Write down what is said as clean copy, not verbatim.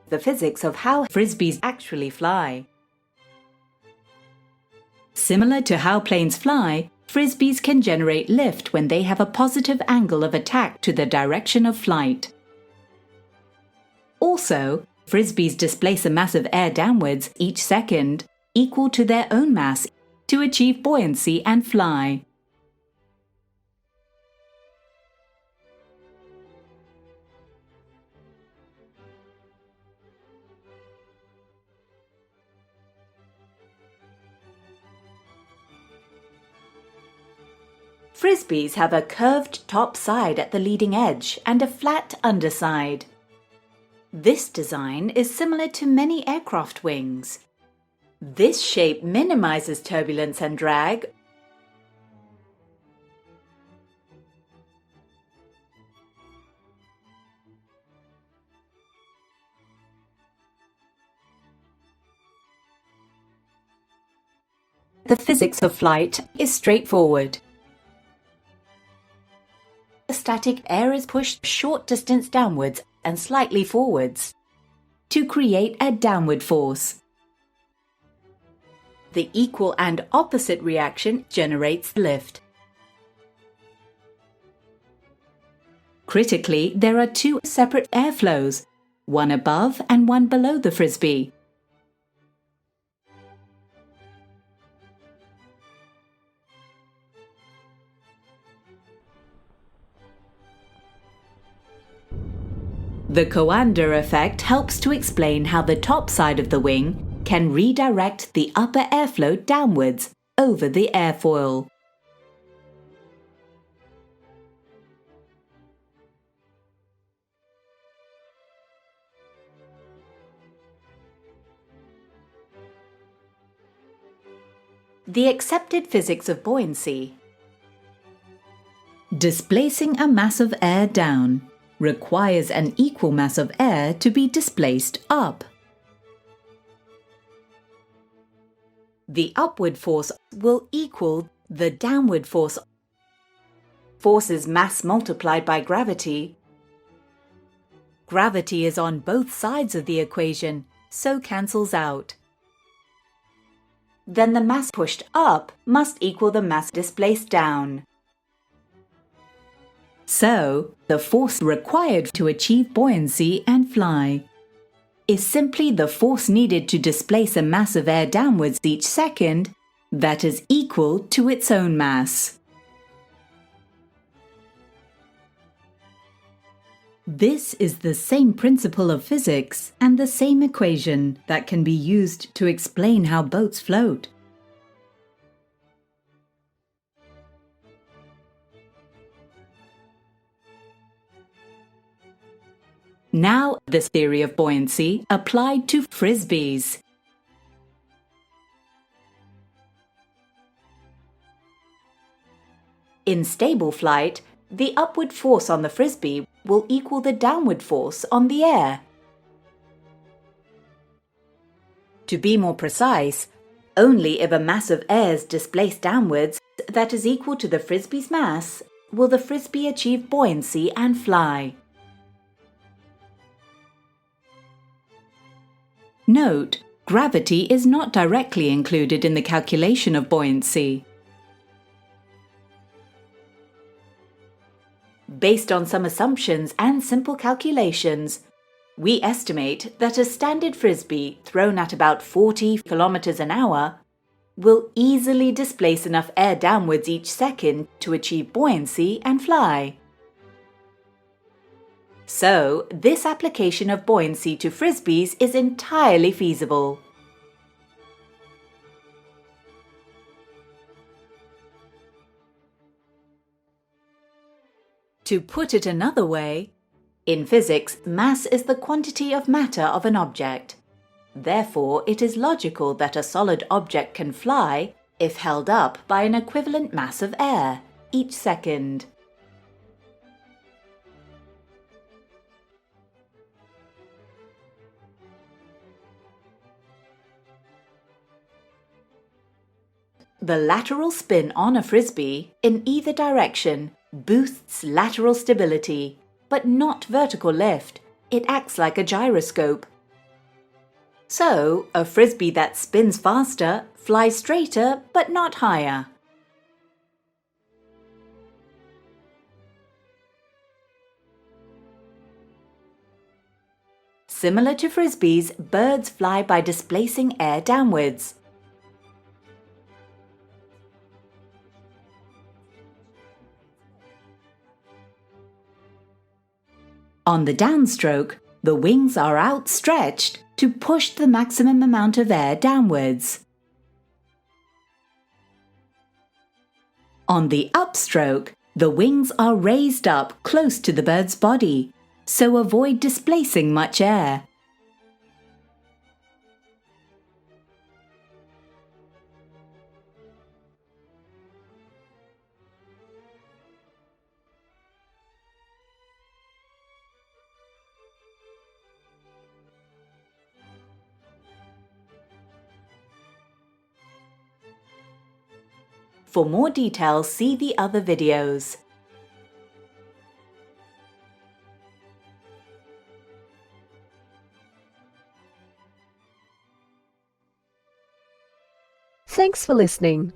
the physics of how frisbees actually fly. Similar to how planes fly, frisbees can generate lift when they have a positive angle of attack to the direction of flight. Also, frisbees displace a mass of air downwards each second, equal to their own mass, to achieve buoyancy and fly. Frisbees have a curved top side at the leading edge and a flat underside. This design is similar to many aircraft wings. This shape minimizes turbulence and drag, the physics of flight is straightforward. The static air is pushed short distance downwards and slightly forwards to create a downward force. The equal and opposite reaction generates lift. Critically, there are two separate airflows, one above and one below the frisbee. The Coanda effect helps to explain how the top side of the wing can redirect the upper airflow downwards over the airfoil. The accepted physics of buoyancy. Displacing a mass of air down requires an equal mass of air to be displaced up. The upward force will equal the downward force. Force is mass multiplied by gravity. Gravity is on both sides of the equation, so cancels out. Then the mass pushed up must equal the mass displaced down. So, the force required to achieve buoyancy and fly is simply the force needed to displace a mass of air downwards each second that is equal to its own mass. This is the same principle of physics and the same equation that can be used to explain how boats float. Now, this theory of buoyancy applied to frisbees. In stable flight, the upward force on the frisbee will equal the downward force on the air. To be more precise, only if a mass of air is displaced downwards that is equal to the frisbee's mass will the frisbee achieve buoyancy and fly. Note, gravity is not directly included in the calculation of buoyancy. Based on some assumptions and simple calculations, we estimate that a standard frisbee thrown at about 40 kilometers an hour will easily displace enough air downwards each second to achieve buoyancy and fly. So, this application of buoyancy to frisbees is entirely feasible. To put it another way, in physics, mass is the quantity of matter of an object. Therefore, it is logical that a solid object can fly if held up by an equivalent mass of air each second. The lateral spin on a frisbee in either direction boosts lateral stability, but not vertical lift. It acts like a gyroscope, So, a frisbee that spins faster flies straighter but not higher. Similar to frisbees, birds fly by displacing air downwards. On the downstroke, the wings are outstretched to push the maximum amount of air downwards. On the upstroke, the wings are raised up close to the bird's body, so avoid displacing much air. For more details, see the other videos. Thanks for listening.